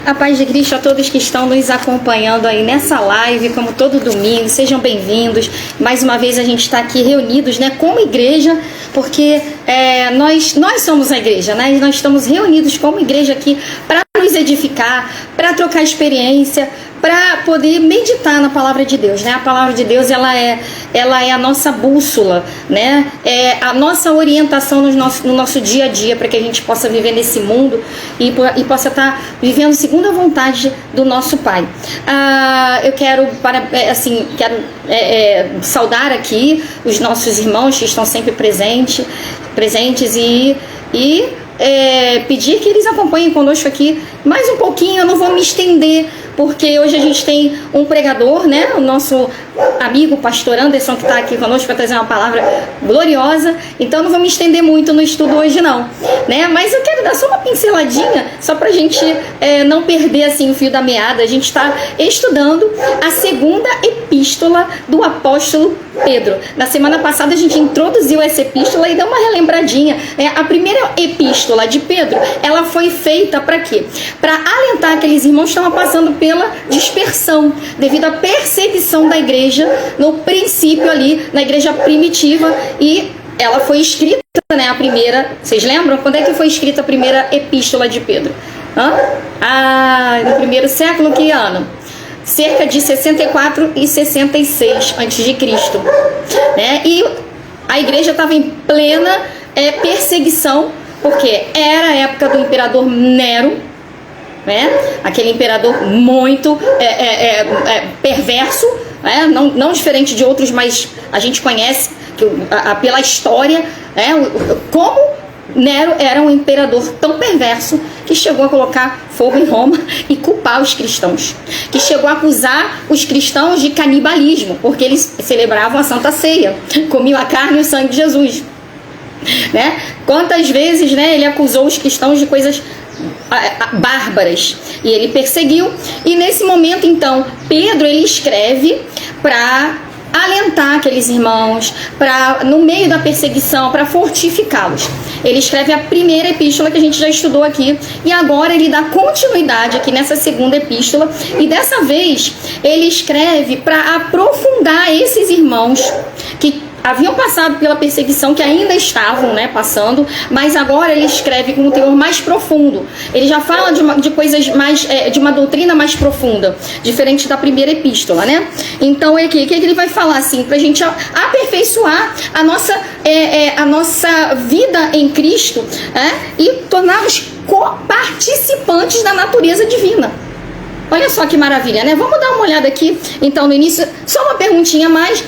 A paz de Cristo a todos que estão nos acompanhando aí nessa live, como todo domingo, sejam bem-vindos. Mais uma vez a gente está aqui reunidos, né, como igreja, porque nós somos a igreja, né? Nós estamos reunidos como igreja aqui para nos edificar, para trocar experiência, para poder meditar na palavra de Deus, né? A palavra de Deus, ela é a nossa bússola, né? É a nossa orientação no nosso dia a dia, para que a gente possa viver nesse mundo e possa estar vivendo segundo a vontade do nosso Pai. Eu quero saudar aqui os nossos irmãos que estão sempre presentes e pedir que eles acompanhem conosco aqui mais um pouquinho. Eu não vou me estender, porque hoje a gente tem um pregador, né? O nosso amigo pastor Anderson, que está aqui conosco para trazer uma palavra gloriosa. Então eu não vou me estender muito no estudo hoje não, né? Mas eu quero dar só uma pinceladinha, só para a gente não perder assim o fio da meada. A gente está estudando a segunda epístola do apóstolo Pedro. Na semana passada a gente introduziu essa epístola e deu uma relembradinha. A primeira epístola de Pedro, ela foi feita para quê? Para alentar aqueles irmãos que estavam passando pela dispersão, devido à perseguição da igreja, no princípio ali, na igreja primitiva, e ela foi escrita, né, a primeira, vocês lembram? Quando é que foi escrita a primeira epístola de Pedro? No primeiro século, que ano? Cerca de 64 e 66 a.C., né? E a igreja estava em plena perseguição, porque era a época do imperador Nero, né? Aquele imperador muito perverso, né? Não diferente de outros, mas a gente conhece pela história, como Nero era um imperador tão perverso que chegou a colocar fogo em Roma e culpar os cristãos, que chegou a acusar os cristãos de canibalismo, porque eles celebravam a Santa Ceia, comiam a carne e o sangue de Jesus, né? Quantas vezes, né, ele acusou os cristãos de coisas bárbaras, e ele perseguiu. E nesse momento, então, Pedro, ele escreve para alentar aqueles irmãos, no meio da perseguição, para fortificá-los. Ele escreve a primeira epístola que a gente já estudou aqui, e agora ele dá continuidade aqui nessa segunda epístola, e dessa vez ele escreve para aprofundar esses irmãos que haviam passado pela perseguição, que ainda estavam, né, passando, mas agora ele escreve com um teor mais profundo. Ele já fala de coisas mais, de uma doutrina mais profunda, diferente da primeira epístola, né? Então, o que ele vai falar, assim, pra gente aperfeiçoar a nossa vida em Cristo, e tornar-nos coparticipantes da natureza divina. Olha só que maravilha, né? Vamos dar uma olhada aqui, então, no início, só uma perguntinha mais.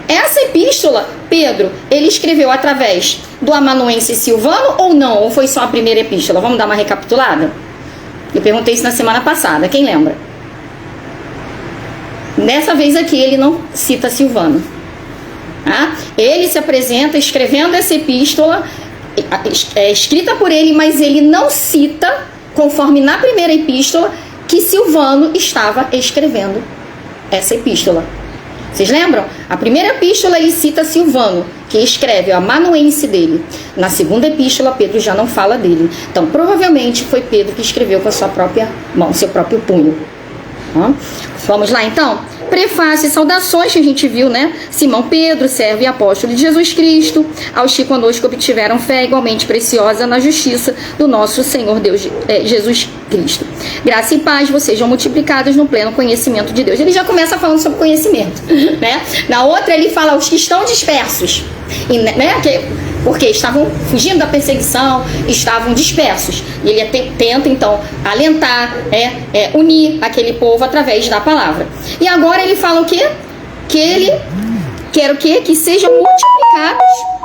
Essa epístola, Pedro, ele escreveu através do amanuense Silvano ou não? Ou foi só a primeira epístola? Vamos dar uma recapitulada? Eu perguntei isso na semana passada, quem lembra? Dessa vez aqui ele não cita Silvano. Ele se apresenta escrevendo essa epístola, escrita por ele, mas ele não cita, conforme na primeira epístola, que Silvano estava escrevendo essa epístola. Vocês lembram? A primeira epístola ele cita Silvano, que escreve o amanuense dele. Na segunda epístola, Pedro já não fala dele. Então, provavelmente foi Pedro que escreveu com a sua própria mão, seu próprio punho. Vamos lá, então? Prefácio e saudações que a gente viu, né? Simão Pedro, servo e apóstolo de Jesus Cristo, aos que conosco obtiveram fé igualmente preciosa na justiça do nosso Senhor Deus, Jesus Cristo. Graça e paz vos sejam multiplicadas no pleno conhecimento de Deus. Ele já começa falando sobre conhecimento, né? Na outra ele fala aos que estão dispersos, porque estavam fugindo da perseguição, estavam dispersos. E ele tenta, então, alentar, unir aquele povo através da palavra. E agora ele fala o quê? Que ele quer o quê? Que sejam multiplicados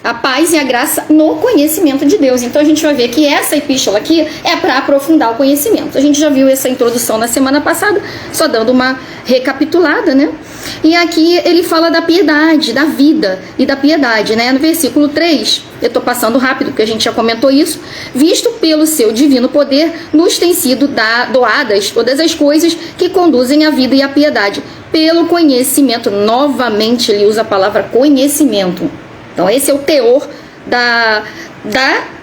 a paz e a graça no conhecimento de Deus. Então a gente vai ver que essa epístola aqui é para aprofundar o conhecimento. A gente já viu essa introdução na semana passada, só dando uma recapitulada, né? E aqui ele fala da piedade, da vida e da piedade, né? No versículo 3, eu estou passando rápido porque a gente já comentou isso. Visto pelo seu divino poder, nos têm sido doadas todas as coisas que conduzem à vida e à piedade, pelo conhecimento. Novamente ele usa a palavra conhecimento. Então esse é o teor da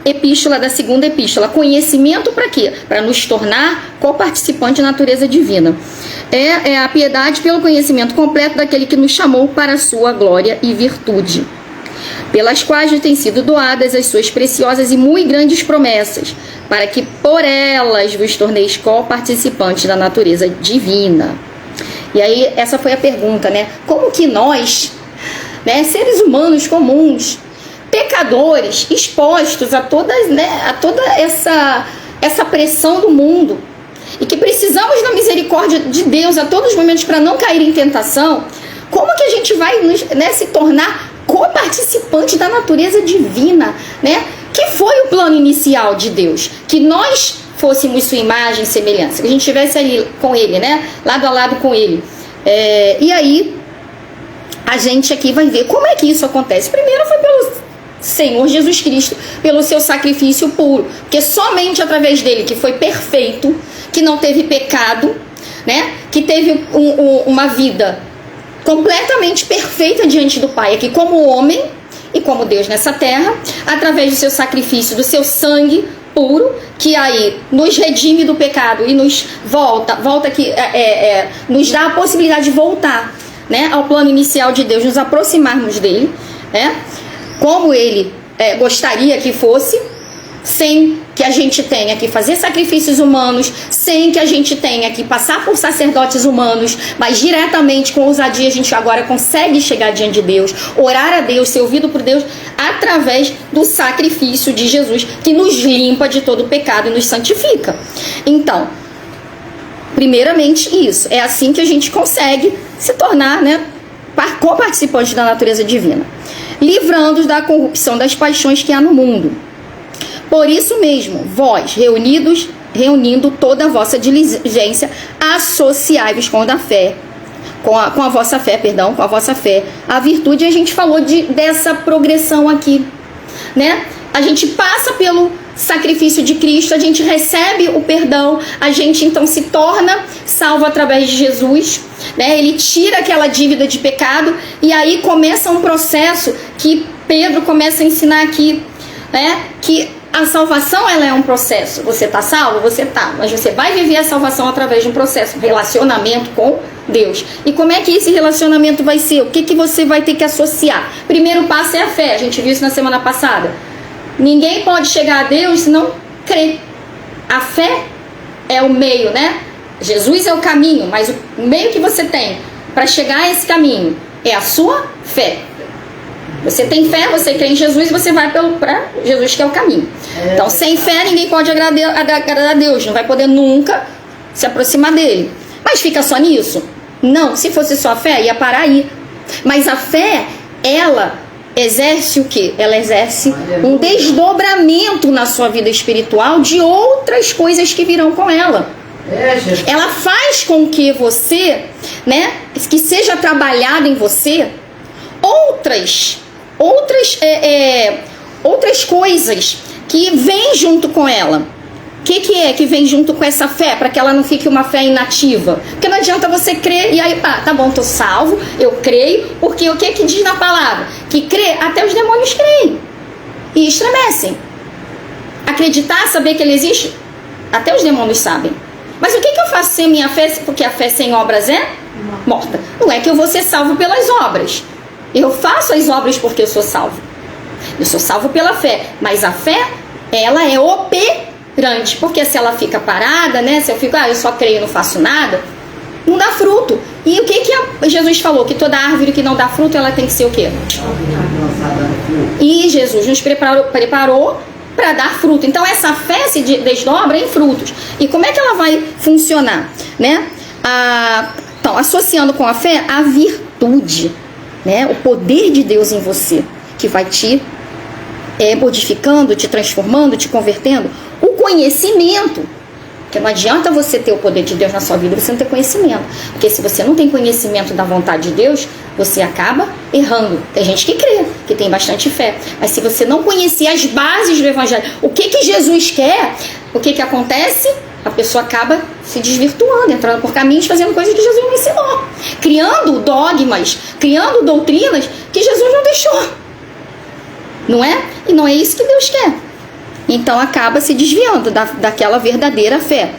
epístola da segunda epístola. Conhecimento para quê? Para nos tornar co-participante da natureza divina. É a piedade pelo conhecimento completo daquele que nos chamou para a sua glória e virtude, pelas quais têm sido doadas as suas preciosas e muito grandes promessas, para que por elas vos torneis co-participantes da natureza divina. E aí, essa foi a pergunta, né? Como que nós, né, seres humanos comuns, pecadores, expostos a toda essa pressão do mundo, e que precisamos da misericórdia de Deus a todos os momentos para não cair em tentação, como que a gente vai, né, se tornar co-participante da natureza divina, né? Que foi o plano inicial de Deus, que nós fôssemos sua imagem e semelhança, que a gente estivesse ali com ele, né? Lado a lado com ele. E aí, a gente aqui vai ver como é que isso acontece. Primeiro foi pelo Senhor Jesus Cristo, pelo seu sacrifício puro, porque somente através dele, que foi perfeito, que não teve pecado, né? Que teve uma vida completamente perfeita diante do Pai, aqui como homem e como Deus nessa terra, através do seu sacrifício, do seu sangue puro, que aí nos redime do pecado e nos volta que nos dá a possibilidade de voltar, né, ao plano inicial de Deus, nos aproximarmos dele, né, como ele gostaria que fosse, sem que a gente tenha que fazer sacrifícios humanos, sem que a gente tenha que passar por sacerdotes humanos, mas diretamente com ousadia a gente agora consegue chegar diante de Deus, orar a Deus, ser ouvido por Deus, através do sacrifício de Jesus, que nos limpa de todo pecado e nos santifica. Então, primeiramente isso, é assim que a gente consegue se tornar, né, co-participante da natureza divina, livrando-os da corrupção das paixões que há no mundo. Por isso mesmo, vós, reunindo toda a vossa diligência, associai-vos com a fé, com a vossa fé, a virtude. A gente falou dessa progressão aqui, né? A gente passa pelo sacrifício de Cristo, a gente recebe o perdão, a gente então se torna salvo através de Jesus, né? Ele tira aquela dívida de pecado e aí começa um processo que Pedro começa a ensinar aqui, né? Que a salvação, ela é um processo. Você está salvo? Você está. Mas você vai viver a salvação através de um processo, um relacionamento com Deus. E como é que esse relacionamento vai ser? O que você vai ter que associar? Primeiro passo é a fé. A gente viu isso na semana passada. Ninguém pode chegar a Deus se não crer. A fé é o meio, né? Jesus é o caminho, mas o meio que você tem para chegar a esse caminho é a sua fé. Você tem fé, você crê em Jesus, você vai para Jesus, que é o caminho. Então, sem fé, ninguém pode agradar a Deus. Não vai poder nunca se aproximar dele. Mas fica só nisso? Não. Se fosse só a fé, ia parar aí. Mas a fé, ela exerce o quê? Ela exerce um desdobramento na sua vida espiritual de outras coisas que virão com ela. Ela faz com que você, né, que seja trabalhado em você outras coisas que vêm junto com ela. O que é que vem junto com essa fé, para que ela não fique uma fé inativa? Porque não adianta você crer e aí, tá bom, tô salvo, eu creio, porque o que diz na palavra? Que crer, até os demônios creem e estremecem. Acreditar, saber que ele existe, até os demônios sabem. Mas o que eu faço sem minha fé? Porque a fé sem obras é morta. Não é que eu vou ser salvo pelas obras. Eu faço as obras porque eu sou salvo. Eu sou salvo pela fé. Mas a fé, ela é operante. Porque se ela fica parada, né? Se eu fico, eu só creio e não faço nada, não dá fruto. E o que Jesus falou? Que toda árvore que não dá fruto, ela tem que ser o quê? E Jesus nos preparou para dar fruto. Então essa fé se desdobra em frutos. E como é que ela vai funcionar, né? Então, associando com a fé, a virtude, né? O poder de Deus em você, que vai te modificando, te transformando, te convertendo. O conhecimento, porque não adianta você ter o poder de Deus na sua vida e você não ter conhecimento. Porque se você não tem conhecimento da vontade de Deus, você acaba errando. Tem gente que crê, que tem bastante fé. Mas se você não conhecer as bases do Evangelho, o que Jesus quer, o que acontece? A pessoa acaba se desvirtuando, entrando por caminhos, fazendo coisas que Jesus não ensinou. Criando dogmas, criando doutrinas que Jesus não deixou. Não é? E não é isso que Deus quer. Então acaba se desviando daquela verdadeira fé.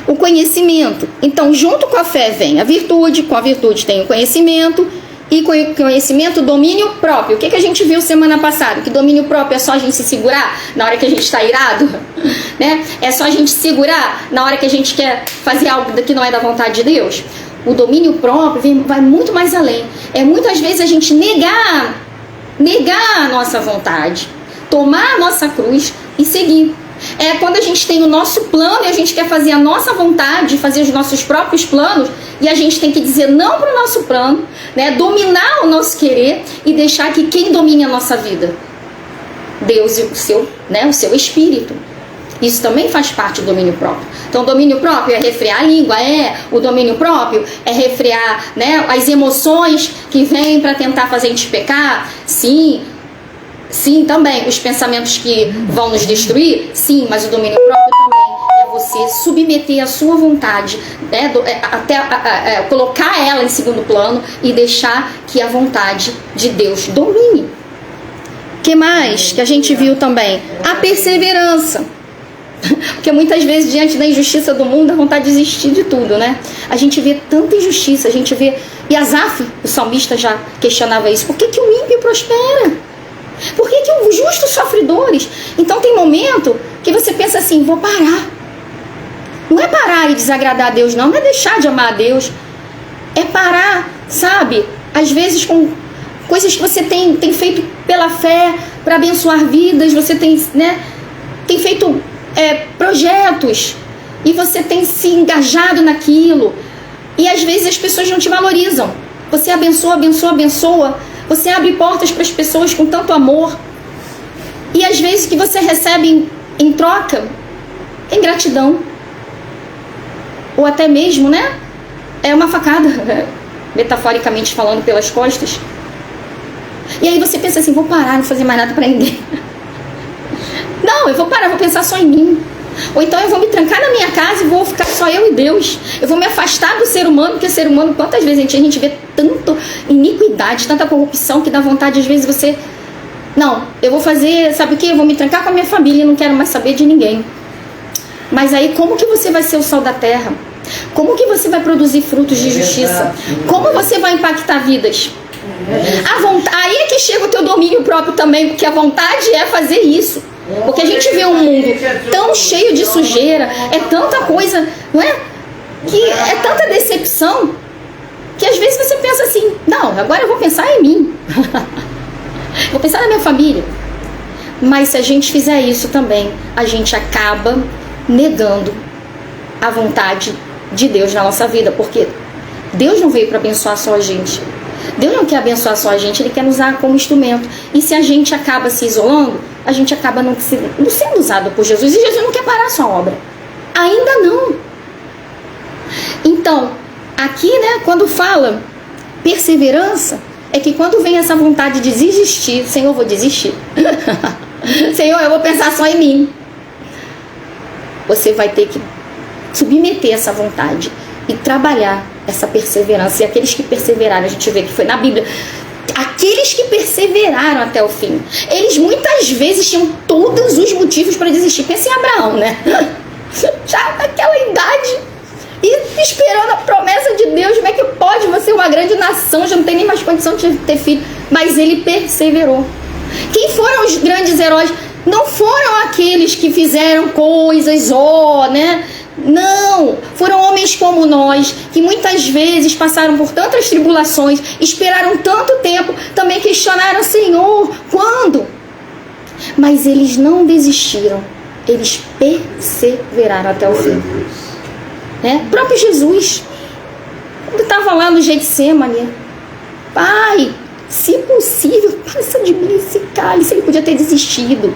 O conhecimento. Então, junto com a fé vem a virtude, com a virtude tem o conhecimento, e com o conhecimento, domínio próprio. O que a gente viu semana passada? Que domínio próprio é só a gente se segurar na hora que a gente está irado, né? É só a gente segurar na hora que a gente quer fazer algo que não é da vontade de Deus. O domínio próprio vai muito mais além. É muitas vezes a gente negar a nossa vontade, tomar a nossa cruz e seguir. É quando a gente tem o nosso plano e a gente quer fazer a nossa vontade, fazer os nossos próprios planos, e a gente tem que dizer não para o nosso plano, né? Dominar o nosso querer e deixar que quem domine a nossa vida? Deus e o seu espírito. Isso também faz parte do domínio próprio. Então, o domínio próprio é refrear a língua, o domínio próprio é refrear, né, as emoções que vêm para tentar fazer a gente pecar. Sim, também. Os pensamentos que vão nos destruir, sim, mas o domínio próprio também é você submeter a sua vontade, né, colocar ela em segundo plano e deixar que a vontade de Deus domine. O que mais que a gente viu também? A perseverança. Porque muitas vezes, diante da injustiça do mundo, dá vontade de desistir de tudo, né? A gente vê tanta injustiça, a gente vê... E Asaf, o salmista, já questionava isso. Por que o ímpio prospera? Por que o justo sofre dores? Então tem momento que você pensa assim, vou parar. Não é parar e desagradar a Deus, não é deixar de amar a Deus. É parar, sabe? Às vezes com coisas que você tem feito pela fé, para abençoar vidas, você tem feito projetos, e você tem se engajado naquilo, e às vezes as pessoas não te valorizam. Você abençoa, você abre portas para as pessoas com tanto amor, e às vezes o que você recebe em troca é ingratidão, ou até mesmo, é uma facada, metaforicamente falando, pelas costas. E aí você pensa assim, vou parar, não fazer mais nada para ninguém. Não, eu vou parar, vou pensar só em mim. Ou então eu vou me trancar na minha casa e vou ficar só eu e Deus. Eu vou me afastar do ser humano, porque ser humano, quantas vezes a gente vê tanta iniquidade, tanta corrupção, que dá vontade, às vezes, você... Não, eu vou fazer, sabe o quê? Eu vou me trancar com a minha família e não quero mais saber de ninguém. Mas aí, como que você vai ser o sal da terra? Como que você vai produzir frutos de justiça? Como você vai impactar vidas? Aí é que chega o teu domínio próprio também, porque a vontade é fazer isso. Porque a gente vê um mundo tão cheio de sujeira, é tanta coisa, não é? Que é tanta decepção, que às vezes você pensa assim, não, agora eu vou pensar em mim. Vou pensar na minha família. Mas se a gente fizer isso também, a gente acaba negando a vontade de Deus na nossa vida, porque Deus não veio para abençoar só a gente. Deus não quer abençoar só a gente, Ele quer nos usar como instrumento. E se a gente acaba se isolando, a gente acaba não sendo usado por Jesus. E Jesus não quer parar a sua obra. Ainda não. Então, aqui, quando fala perseverança, é que quando vem essa vontade de desistir, Senhor, eu vou desistir. Senhor, eu vou pensar só em mim. Você vai ter que submeter essa vontade e trabalhar essa perseverança. E aqueles que perseveraram, a gente vê que foi na Bíblia, aqueles que perseveraram até o fim, eles muitas vezes tinham todos os motivos para desistir. Pensa em Abraão, já naquela idade, e esperando a promessa de Deus. Como é que pode você ser uma grande nação, já não tem nem mais condição de ter filho? Mas ele perseverou. Quem foram os grandes heróis? Não foram aqueles que fizeram coisas, não, foram homens como nós, que muitas vezes passaram por tantas tribulações, esperaram tanto tempo, também questionaram, Senhor, quando? Mas eles não desistiram, eles perseveraram até o fim. O próprio Jesus, quando estava lá no Getsemane, Pai, se possível, passa de mim esse cálice. Ele podia ter desistido.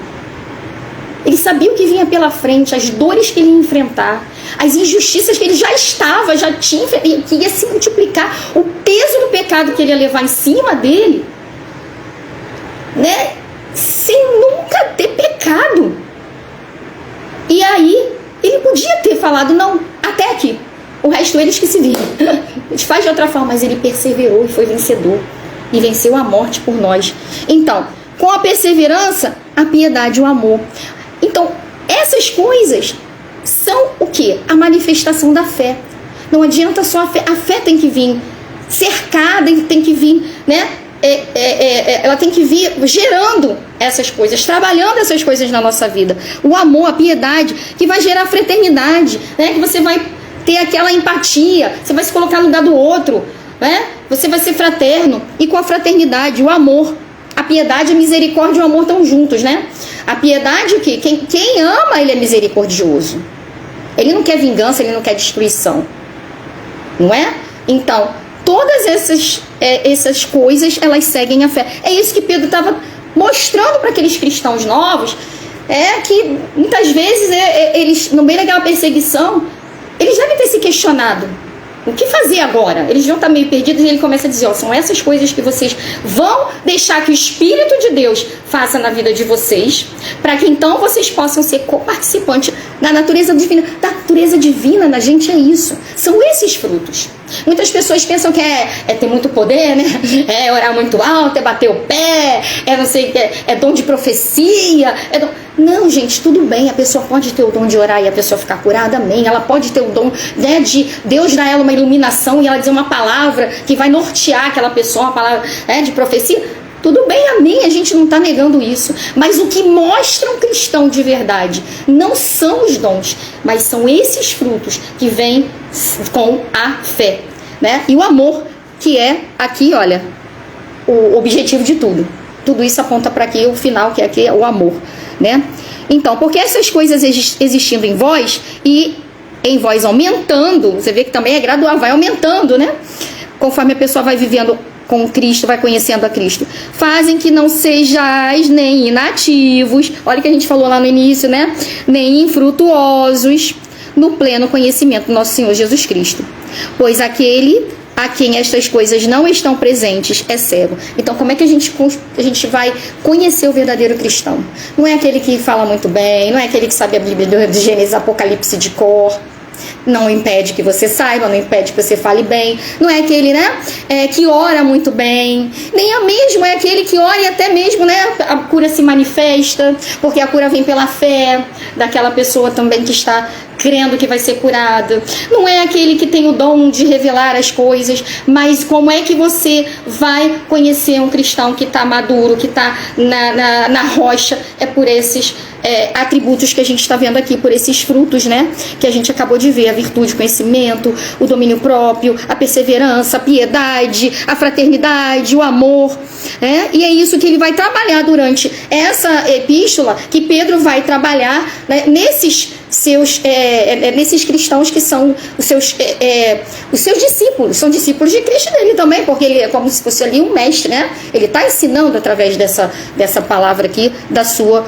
Ele sabia o que vinha pela frente, as dores que ele ia enfrentar, as injustiças que ele já tinha, que ia se multiplicar, o peso do pecado que ele ia levar em cima dele, sem nunca ter pecado. E aí, ele podia ter falado, não, até aqui, o resto eles que se viram. A gente faz de outra forma, mas ele perseverou e foi vencedor, e venceu a morte por nós. Então, com a perseverança, a piedade e o amor. Então, essas coisas são o quê? A manifestação da fé. Não adianta só a fé tem que vir cercada, tem que vir, né? Ela tem que vir gerando essas coisas, trabalhando essas coisas na nossa vida. O amor, a piedade, que vai gerar fraternidade, né? Que você vai ter aquela empatia, você vai se colocar no lugar do outro, né? Você vai ser fraterno. E com a fraternidade, o amor, a piedade, a misericórdia e o amor estão juntos, né? A piedade, o quê? Quem ama, ele é misericordioso. Ele não quer vingança, ele não quer destruição. Não é? Então, todas essas coisas, elas seguem a fé. É isso que Pedro estava mostrando para aqueles cristãos novos, que muitas vezes eles, no meio daquela perseguição, eles devem ter se questionado. O que fazer agora? Eles vão estar meio perdidos e ele começa a dizer, são essas coisas que vocês vão deixar que o Espírito de Deus faça na vida de vocês, para que então vocês possam ser co-participantes da natureza divina. Da natureza divina na gente é isso. São esses frutos. Muitas pessoas pensam que é ter muito poder, né? É orar muito alto, é bater o pé, não sei, é dom de profecia. Não, gente, tudo bem. A pessoa pode ter o dom de orar e a pessoa ficar curada, amém. Ela pode ter o dom, né, de Deus dar ela uma iluminação e ela dizer uma palavra que vai nortear aquela pessoa, uma palavra, de profecia. Tudo bem, amém, a gente não está negando isso. Mas o que mostra um cristão de verdade não são os dons, mas são esses frutos que vêm com a fé, né? E o amor, que é aqui, olha, o objetivo de tudo. Tudo isso aponta para aqui o final, que aqui é o amor, né? Então, porque essas coisas existindo em vós e em vós aumentando, você vê que também é gradual, vai aumentando, né? Conforme a pessoa vai vivendo com Cristo, vai conhecendo a Cristo, fazem que não sejais nem inativos, olha o que a gente falou lá no início, né? Nem infrutuosos no pleno conhecimento do nosso Senhor Jesus Cristo. Pois aquele a quem estas coisas não estão presentes é cego. Então, como é que a gente vai conhecer o verdadeiro cristão? Não é aquele que fala muito bem, não é aquele que sabe a Bíblia de Gênesis, Apocalipse de cor. Não impede que você saiba, não impede que você fale bem. Não é aquele, né, que ora muito bem. Nem é mesmo, é aquele que ora e até mesmo, né, a cura se manifesta, porque a cura vem pela fé daquela pessoa também que está crendo que vai ser curada. Não é aquele que tem o dom de revelar as coisas, mas como é que você vai conhecer um cristão que está maduro, que está na rocha? É por esses atributos que a gente está vendo aqui, por esses frutos, né, que a gente acabou de ver: a virtude, o conhecimento, o domínio próprio, a perseverança, a piedade, a fraternidade, o amor, né? E é isso que ele vai trabalhar durante essa epístola, que Pedro vai trabalhar, né, nesses cristãos que são os seus discípulos, são discípulos de Cristo dele também, porque ele é como se fosse ali um mestre, né? Ele está ensinando através dessa palavra aqui, da sua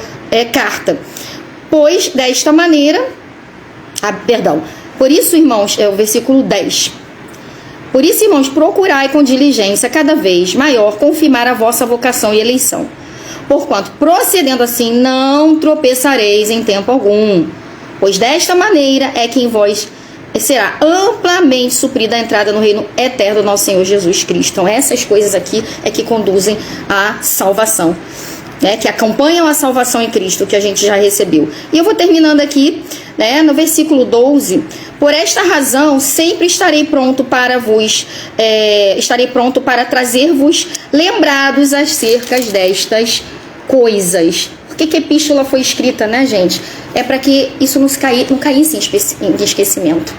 carta. Pois desta maneira, por isso, irmãos, é o versículo 10. Por isso, irmãos, procurai com diligência cada vez maior confirmar a vossa vocação e eleição. Porquanto, procedendo assim, não tropeçareis em tempo algum. Pois desta maneira é que em vós será amplamente suprida a entrada no reino eterno do nosso Senhor Jesus Cristo. Então, essas coisas aqui é que conduzem à salvação, né? Que acompanham a salvação em Cristo que a gente já recebeu. E eu vou terminando aqui, né, no versículo 12. Por esta razão, sempre estarei pronto para trazer-vos lembrados acerca destas coisas. Por que a epístola foi escrita, né, gente? É para que isso não caísse em esquecimento.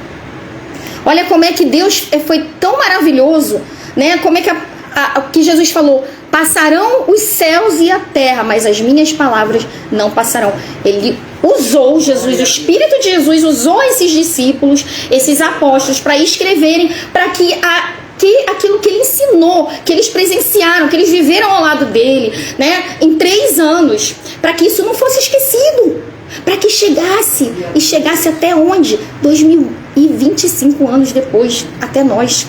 Olha como é que Deus foi tão maravilhoso, né? Como é que Jesus falou: passarão os céus e a terra, mas as minhas palavras não passarão. Ele usou, Jesus, o Espírito de Jesus usou esses discípulos, esses apóstolos, para escreverem, para que aquilo que ele ensinou, que eles presenciaram, que eles viveram ao lado dele, né, em 3 anos, para que isso não fosse esquecido, para que chegasse até onde? 2025 anos depois, até nós.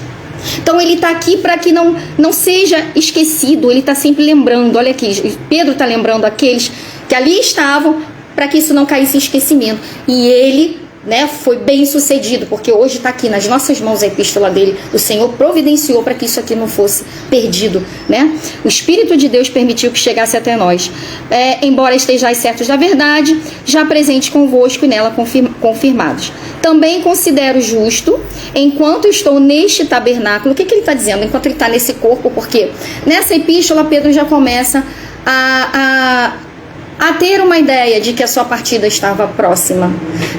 Então ele está aqui para que não seja esquecido, ele está sempre lembrando. Olha aqui, Pedro está lembrando aqueles que ali estavam, para que isso não caísse em esquecimento. E ele né, foi bem sucedido, porque hoje está aqui nas nossas mãos a epístola dele. O Senhor providenciou para que isso aqui não fosse perdido, né? O Espírito de Deus permitiu que chegasse até nós. Embora estejais certos da verdade, já presente convosco e nela confirmados. Também considero justo, enquanto estou neste tabernáculo. O que ele está dizendo? Enquanto ele está nesse corpo, porque nessa epístola Pedro já começa a ter uma ideia de que a sua partida estava próxima,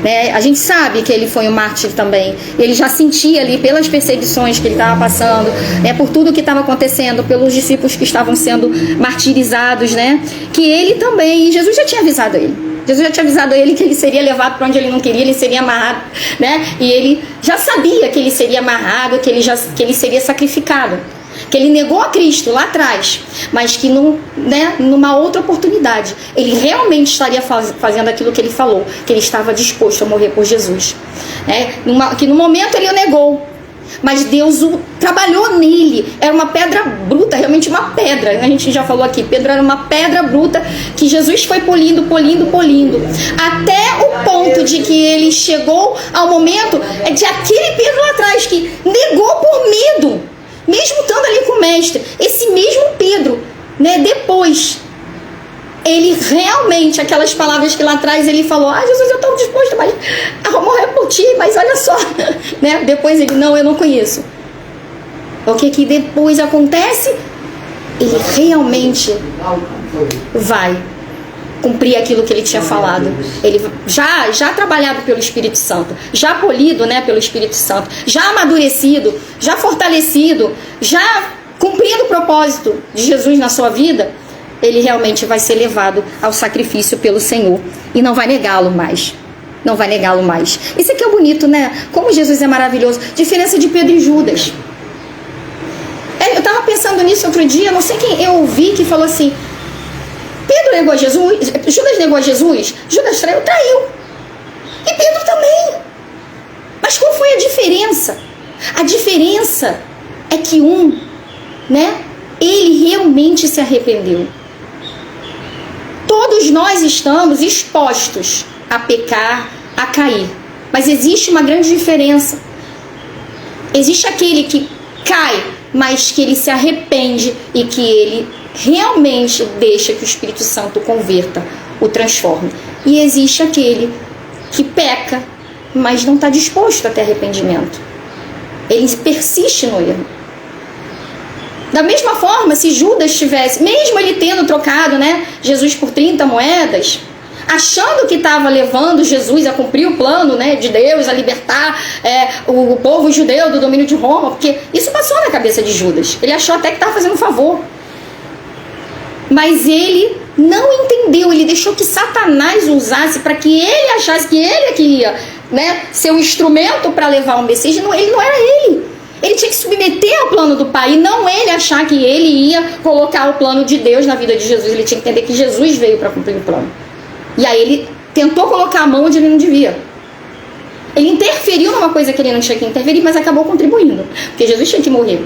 né? A gente sabe que ele foi um mártir também. Ele já sentia ali pelas perseguições que ele estava passando, por tudo que estava acontecendo, pelos discípulos que estavam sendo martirizados, né? Que ele também, Jesus já tinha avisado ele. Jesus já tinha avisado ele que ele seria levado para onde ele não queria, ele seria amarrado, né? E ele já sabia que ele seria amarrado, que ele seria sacrificado. Que ele negou a Cristo lá atrás, mas que numa outra oportunidade ele realmente estaria fazendo aquilo que ele falou, que ele estava disposto a morrer por Jesus, que no momento ele o negou, mas Deus o trabalhou nele. Era uma pedra bruta, realmente uma pedra, a gente já falou aqui, Pedro era uma pedra bruta que Jesus foi polindo, até o ponto de que ele chegou ao momento de aquele Pedro lá atrás que negou por medo, mesmo estando ali com o mestre. Esse mesmo Pedro, né, depois, ele realmente, aquelas palavras que lá atrás ele falou, Jesus, eu estou disposto a morrer por ti, mas olha só, né? Depois ele, não, eu não conheço. O que depois acontece? Ele realmente vai cumprir aquilo que ele tinha falado. Ele já trabalhado pelo Espírito Santo, já polido, né, pelo Espírito Santo, já amadurecido, já fortalecido, já cumprindo o propósito de Jesus na sua vida, ele realmente vai ser levado ao sacrifício pelo Senhor e não vai negá-lo mais. Não vai negá-lo mais. Isso aqui é bonito, né? Como Jesus é maravilhoso. Diferença de Pedro e Judas. Eu estava pensando nisso outro dia, não sei quem eu ouvi que falou assim: Pedro negou a Jesus, Judas negou a Jesus, Judas traiu. E Pedro também. Mas qual foi a diferença? A diferença é que ele realmente se arrependeu. Todos nós estamos expostos a pecar, a cair. Mas existe uma grande diferença. Existe aquele que cai, mas que ele se arrepende e que ele realmente deixa que o Espírito Santo o converta, o transforme. E existe aquele que peca, mas não está disposto a ter arrependimento. Ele persiste no erro. Da mesma forma, se Judas tivesse, mesmo ele tendo trocado, Jesus por 30 moedas, achando que estava levando Jesus a cumprir o plano, de Deus, a libertar o povo judeu do domínio de Roma, porque isso passou na cabeça de Judas. Ele achou até que estava fazendo um favor. Mas ele não entendeu, ele deixou que Satanás o usasse para que ele achasse que ele queria ser um instrumento para levar o Messias. Ele não era ele. Ele tinha que submeter ao plano do Pai e não ele achar que ele ia colocar o plano de Deus na vida de Jesus. Ele tinha que entender que Jesus veio para cumprir o plano. E aí ele tentou colocar a mão onde ele não devia. Ele interferiu numa coisa que ele não tinha que interferir, mas acabou contribuindo. Porque Jesus tinha que morrer.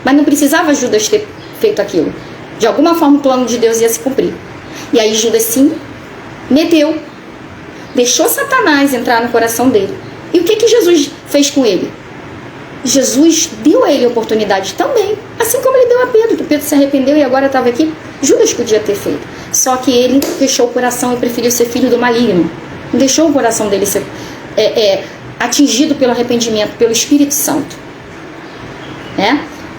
Mas não precisava Judas ter feito aquilo. De alguma forma o plano de Deus ia se cumprir. E aí Judas se meteu. Deixou Satanás entrar no coração dele. E o que Jesus fez com ele? Jesus deu a ele a oportunidade também. Assim como ele deu a Pedro, que Pedro se arrependeu e agora estava aqui. Judas podia ter feito. Só que ele fechou o coração e preferiu ser filho do maligno. Não deixou o coração dele ser atingido pelo arrependimento, pelo Espírito Santo.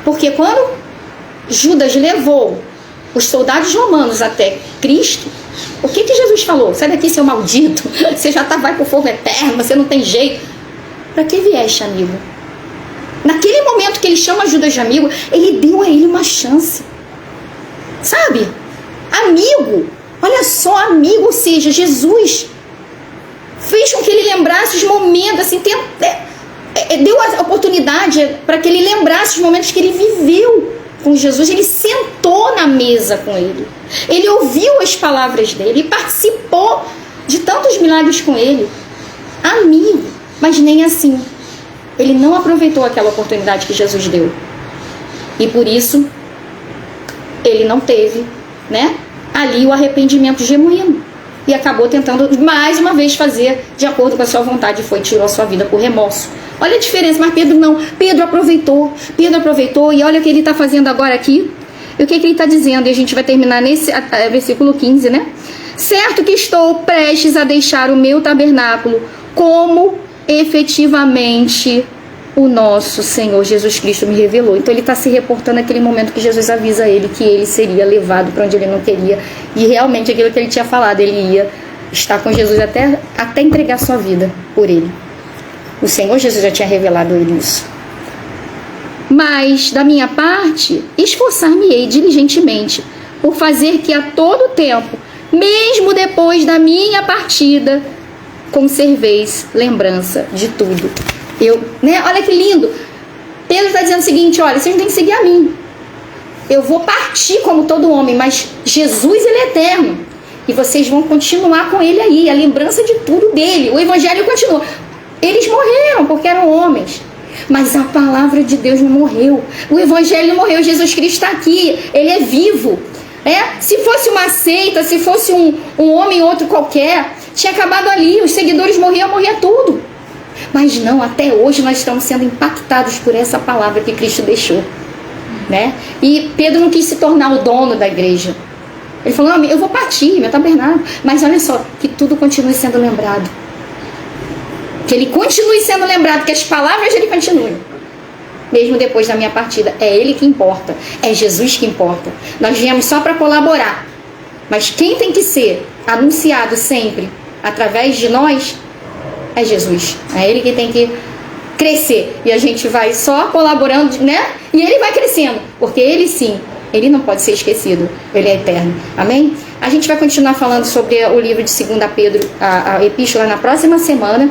Porque quando Judas levou os soldados romanos até Cristo, o que Jesus falou? Sai daqui, seu maldito, você já vai para o fogo eterno, você não tem jeito. Para que vieste, amigo? Naquele momento que ele chama Judas de amigo, ele deu a ele uma chance. Sabe? Amigo, olha só, amigo, ou seja, Jesus fez com que ele lembrasse os momentos, assim, deu a oportunidade para que ele lembrasse os momentos que ele viveu com Jesus. Ele sentou na mesa com ele, ele ouviu as palavras dele, participou de tantos milagres com ele. Amigo, mas nem assim. Ele não aproveitou aquela oportunidade que Jesus deu. E por isso, ele não teve, ali o arrependimento genuíno. e acabou tentando mais uma vez fazer de acordo com a sua vontade, e tirou a sua vida por remorso. Olha a diferença, mas Pedro não. Pedro aproveitou, e olha o que ele está fazendo agora aqui. E o que ele está dizendo? E a gente vai terminar nesse versículo 15, né? Certo que estou prestes a deixar o meu tabernáculo, como efetivamente o nosso Senhor Jesus Cristo me revelou. Então ele está se reportando àquele momento que Jesus avisa ele que ele seria levado para onde ele não queria. E realmente aquilo que ele tinha falado, ele ia estar com Jesus até entregar sua vida por ele. O Senhor Jesus já tinha revelado a ele isso. Mas, da minha parte, esforçar-me-ei diligentemente por fazer que a todo tempo, mesmo depois da minha partida, conserveis lembrança de tudo. Olha que lindo. Pedro está dizendo o seguinte: olha, vocês não têm que seguir a mim. Eu vou partir como todo homem, mas Jesus, ele é eterno. E vocês vão continuar com ele aí, a lembrança de tudo dele. O evangelho continua. Eles morreram porque eram homens. Mas a palavra de Deus não morreu. O evangelho não morreu. Jesus Cristo está aqui. Ele é vivo. Se fosse uma seita, se fosse um homem ou outro qualquer, tinha acabado ali. Os seguidores morria tudo. Mas não, até hoje nós estamos sendo impactados por essa palavra que Cristo deixou. E Pedro não quis se tornar o dono da igreja. Ele falou: não, eu vou partir, meu tabernáculo. Mas olha só, que tudo continue sendo lembrado. Que ele continue sendo lembrado, que as palavras dele continuem. Mesmo depois da minha partida. É ele que importa. É Jesus que importa. Nós viemos só para colaborar. Mas quem tem que ser anunciado sempre através de nós é Jesus. É ele que tem que crescer. E a gente vai só colaborando, E ele vai crescendo. Porque ele sim, ele não pode ser esquecido. Ele é eterno. Amém? A gente vai continuar falando sobre o livro de 2 Pedro, a epístola, na próxima semana.